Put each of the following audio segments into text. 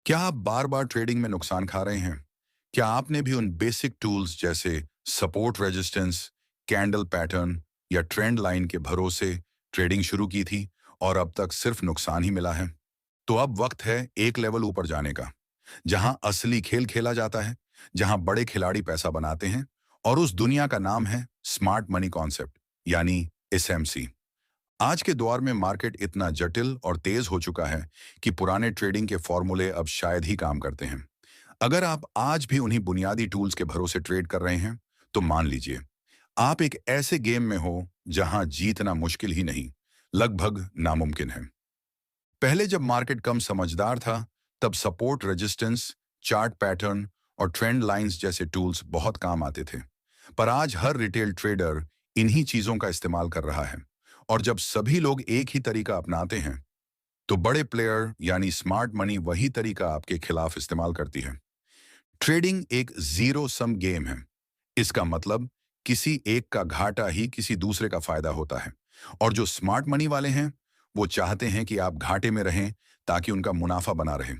क्या आप बार बार ट्रेडिंग में नुकसान खा रहे हैं? क्या आपने भी उन बेसिक टूल्स जैसे सपोर्ट रेजिस्टेंस, कैंडल पैटर्न या ट्रेंड लाइन के भरोसे ट्रेडिंग शुरू की थी और अब तक सिर्फ नुकसान ही मिला है? तो अब वक्त है एक लेवल ऊपर जाने का, जहां असली खेल खेला जाता है, जहां बड़े खिलाड़ी पैसा बनाते हैं और उस दुनिया का नाम है स्मार्ट मनी कॉन्सेप्ट, यानी एसएमसी। आज के दौर में मार्केट इतना जटिल और तेज हो चुका है कि पुराने ट्रेडिंग के फॉर्मूले अब शायद ही काम करते हैं। अगर आप आज भी उन्हीं बुनियादी टूल्स के भरोसे ट्रेड कर रहे हैं, तो मान लीजिए आप एक ऐसे गेम में हो जहां जीतना मुश्किल ही नहीं, लगभग नामुमकिन है। पहले जब मार्केट कम समझदार था, तब सपोर्ट रेजिस्टेंस, चार्ट पैटर्न और ट्रेंड लाइंस जैसे टूल्स बहुत काम आते थे। पर आज हर रिटेल ट्रेडर इन्हीं चीजों का इस्तेमाल कर रहा है। और जब सभी लोग एक ही तरीका अपनाते हैं, तो बड़े प्लेयर यानी स्मार्ट मनी वही तरीका आपके खिलाफ इस्तेमाल करती है। ट्रेडिंग एक जीरो सम गेम है। इसका मतलब किसी एक का घाटा ही किसी दूसरे का फायदा होता है। और जो स्मार्ट मनी वाले हैं, वो चाहते हैं कि आप घाटे में रहें ताकि उनका मुनाफा बना रहे।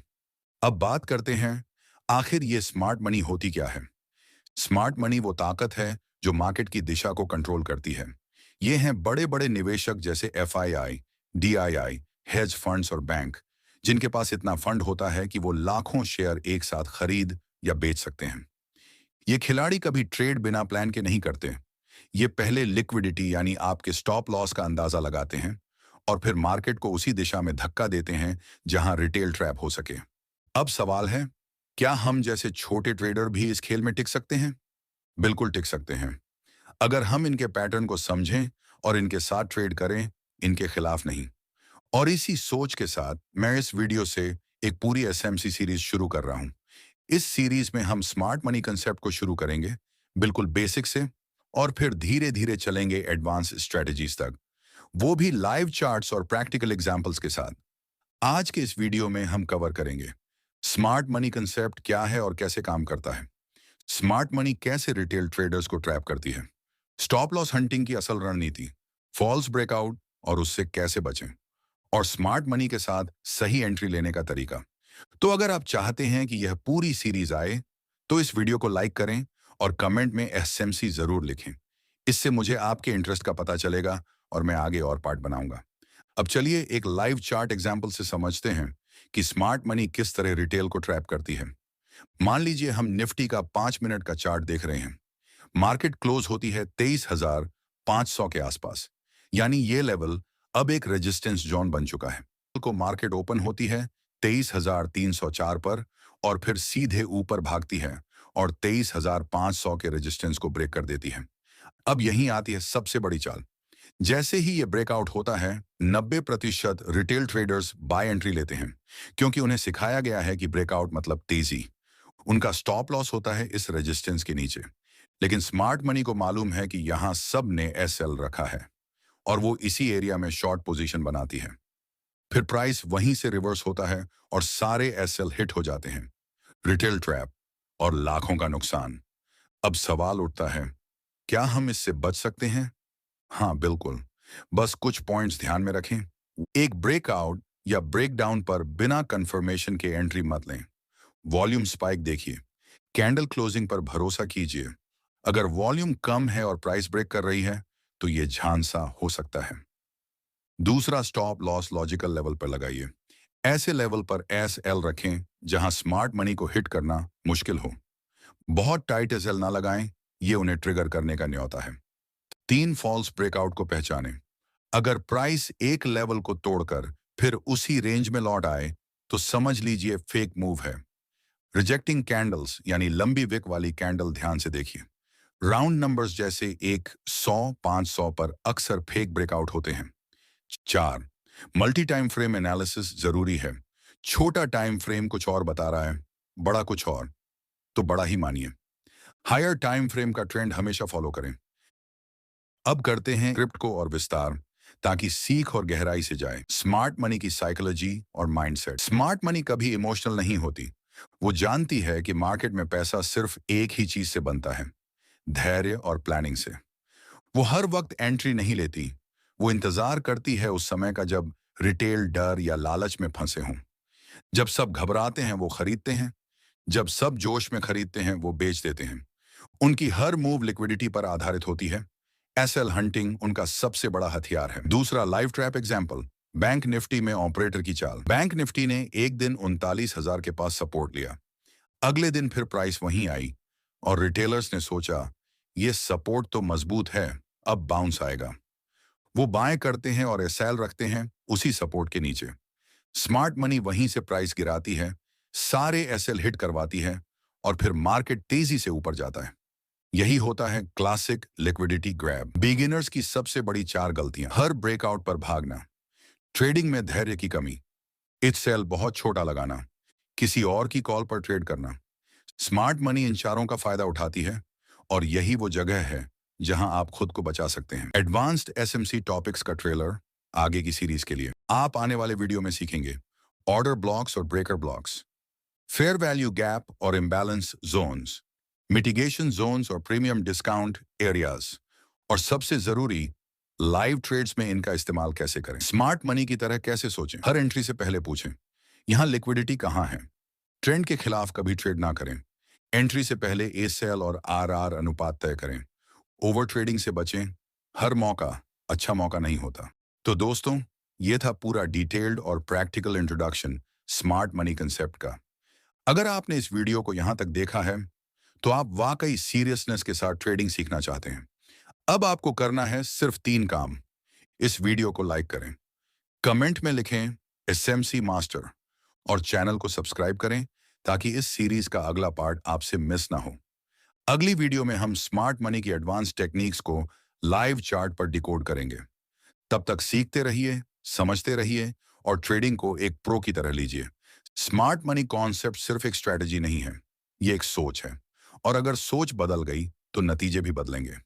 अब बात करते हैं, आखिर ये स्मार्ट मनी होती क्या है? स्मार्ट मनी वो ताकत है जो मार्केट की दिशा को कंट्रोल करती है। ये हैं बड़े बड़े निवेशक जैसे एफआईआई, डीआईआई, हेज फंड्स और बैंक, जिनके पास इतना फंड होता है कि वो लाखों शेयर एक साथ खरीद या बेच सकते हैं। ये खिलाड़ी कभी ट्रेड बिना प्लान के नहीं करते। ये पहले लिक्विडिटी यानी आपके स्टॉप लॉस का अंदाजा लगाते हैं और फिर मार्केट को उसी दिशा में धक्का देते हैं जहां रिटेल ट्रैप हो सके। अब सवाल है, क्या हम जैसे छोटे ट्रेडर भी इस खेल में टिक सकते हैं? बिल्कुल टिक सकते हैं, अगर हम इनके पैटर्न को समझें और इनके साथ ट्रेड करें, इनके खिलाफ नहीं। और इसी सोच के साथ मैं इस वीडियो से एक पूरी एसएमसी सीरीज शुरू कर रहा हूं। इस सीरीज में हम स्मार्ट मनी कंसेप्ट को शुरू करेंगे, बिल्कुल बेसिक से, और फिर धीरे धीरे चलेंगे एडवांस स्ट्रेटजीज तक, वो भी लाइव चार्ट्स और प्रैक्टिकल एग्जांपल्स के साथ। आज के इस वीडियो में हम कवर करेंगे स्मार्ट मनी कंसेप्ट क्या है और कैसे काम करता है, स्मार्ट मनी कैसे रिटेल ट्रेडर्स को ट्रैप करती है, स्टॉप लॉस हंटिंग की असल रणनीति, फॉल्स ब्रेकआउट और उससे कैसे बचें, और स्मार्ट मनी के साथ सही एंट्री लेने का तरीका। तो अगर आप चाहते हैं कि यह पूरी सीरीज आए, तो इस वीडियो को लाइक करें और कमेंट में एसएमसी जरूर लिखें। इससे मुझे आपके इंटरेस्ट का पता चलेगा और मैं आगे और पार्ट बनाऊंगा। अब चलिए एक लाइव चार्ट एग्जाम्पल से समझते हैं कि स्मार्ट मनी किस तरह रिटेल को ट्रैप करती है। मान लीजिए हम निफ्टी का 5 मिनट का चार्ट देख रहे हैं। मार्केट क्लोज होती है 23,500 के आसपास, यानी ये लेवल अब एक रेजिस्टेंस जोन बन चुका है। को मार्केट ओपन होती है 23,304 पर और फिर सीधे ऊपर भागती है और 23,500 के रेजिस्टेंस को ब्रेक कर देती है। अब यहीं आती है सबसे बड़ी चाल। जैसे ही ये ब्रेकआउट होता है, 90% रिटेल ट्रेडर्स बाय एंट्री लेते हैं, क्योंकि उन्हें सिखाया गया है कि ब्रेकआउट मतलब तेजी। उनका स्टॉप लॉस होता है इस रेजिस्टेंस के नीचे। लेकिन स्मार्ट मनी को मालूम है कि यहां सब ने एसएल रखा है और वो इसी एरिया में शॉर्ट पोजीशन बनाती है। फिर प्राइस वहीं से रिवर्स होता है और सारे एसएल हिट हो जाते हैं। रिटेल ट्रैप और लाखों का नुकसान। अब सवाल उठता है, क्या हम इससे बच सकते हैं? हाँ, बिल्कुल। बस कुछ पॉइंट्स ध्यान में रखें। एक ब्रेकआउट या ब्रेकडाउन पर बिना कंफर्मेशन के एंट्री मत लें। वॉल्यूम स्पाइक देखिए, कैंडल क्लोजिंग पर भरोसा कीजिए। अगर वॉल्यूम कम है और प्राइस ब्रेक कर रही है, तो ये झांसा हो सकता है। दूसरा, स्टॉप लॉस लॉजिकल लेवल पर लगाइए। ऐसे लेवल पर एस एल रखें जहां स्मार्ट मनी को हिट करना मुश्किल हो। बहुत टाइट एस एल ना लगाएं, ये उन्हें ट्रिगर करने का न्योता है। तीन, फॉल्स ब्रेकआउट को पहचानें। अगर प्राइस एक लेवल को तोड़कर फिर उसी रेंज में लौट आए, तो समझ लीजिए फेक मूव है। रिजेक्टिंग कैंडल्स यानी लंबी विक वाली कैंडल ध्यान से देखिए। राउंड नंबर्स जैसे 100, 500 पर अक्सर फेक ब्रेकआउट होते हैं। 4, मल्टी टाइम फ्रेम एनालिसिस जरूरी है। छोटा टाइम फ्रेम कुछ और बता रहा है, बड़ा कुछ और, तो बड़ा ही मानिए। हायर टाइम फ्रेम का ट्रेंड हमेशा फॉलो करें। अब करते हैं क्रिप्ट को और विस्तार, ताकि सीख और गहराई से जाए स्मार्ट मनी की साइकोलॉजी और माइंडसेट। स्मार्ट मनी कभी इमोशनल नहीं होती। वो जानती है कि मार्केट में पैसा सिर्फ एक ही चीज से बनता है, धैर्य और प्लानिंग से। वो हर वक्त एंट्री नहीं लेती। वो इंतजार करती है उस समय का जब रिटेल डर या लालच में फंसे हों। जब सब घबराते हैं वो खरीदते हैं, जब सब जोश में खरीदते हैं वो बेच देते हैं। उनकी हर मूव लिक्विडिटी पर आधारित होती है। एसएल हंटिंग उनका सबसे बड़ा हथियार है। दूसरा live trap example, bank Nifty में ऑपरेटर की चाल। बैंक निफ्टी ने एक दिन 39,000 के पास सपोर्ट लिया। अगले दिन फिर प्राइस वहीं आई और रिटेलर्स ने सोचा ये सपोर्ट तो मजबूत है, अब बाउंस आएगा। वो बाय करते हैं और एसएल रखते हैं उसी सपोर्ट के नीचे। स्मार्ट मनी वहीं से प्राइस गिराती है, सारे एसएल हिट करवाती है और फिर मार्केट तेजी से ऊपर जाता है। यही होता है क्लासिक लिक्विडिटी ग्रैब। बिगिनर्स की सबसे बड़ी 4 गलतियां: हर ब्रेकआउट पर भागना, ट्रेडिंग में धैर्य की कमी, इच सेल बहुत छोटा लगाना, किसी और की कॉल पर ट्रेड करना। स्मार्ट मनी इन चारों का फायदा उठाती है और यही वो जगह है जहां आप खुद को बचा सकते हैं। एडवांस्ड एसएमसी टॉपिक्स का ट्रेलर आगे की सीरीज के लिए आप आने वाले वीडियो में सीखेंगे ऑर्डर ब्लॉक्स और breaker blocks, fair value gap और इम्बैलेंस जोन्स, मिटिगेशन जोन्स और प्रीमियम डिस्काउंट एरियाज, और सबसे जरूरी लाइव ट्रेड्स में इनका इस्तेमाल कैसे करें। स्मार्ट मनी की तरह कैसे सोचें, हर एंट्री से पहले पूछें यहां लिक्विडिटी कहां है। ट्रेंड के खिलाफ कभी ट्रेड ना करें। एंट्री से पहले ए सेल और आर अनुपात तय करें। ओवर ट्रेडिंग से बचें, हर मौका अच्छा मौका नहीं होता। तो दोस्तों, ये था पूरा डिटेल्ड और practical introduction smart money concept का। अगर आपने इस वीडियो को यहां तक देखा है तो आप वाकई सीरियसनेस के साथ ट्रेडिंग सीखना चाहते हैं। अब आपको करना है सिर्फ 3 काम। इस वीडियो को लाइक करें, कमेंट में लिखें एसएमसी मास्टर और चैनल को सब्सक्राइब करें ताकि इस सीरीज का अगला पार्ट आपसे मिस ना हो। अगली वीडियो में हम स्मार्ट मनी की एडवांस टेक्निक्स को लाइव चार्ट पर डिकोड करेंगे। तब तक सीखते रहिए, समझते रहिए और ट्रेडिंग को एक प्रो की तरह लीजिए। स्मार्ट मनी कॉन्सेप्ट सिर्फ एक स्ट्रैटेजी नहीं है, ये एक सोच है। और अगर सोच बदल गई तो नतीजे भी बदलेंगे।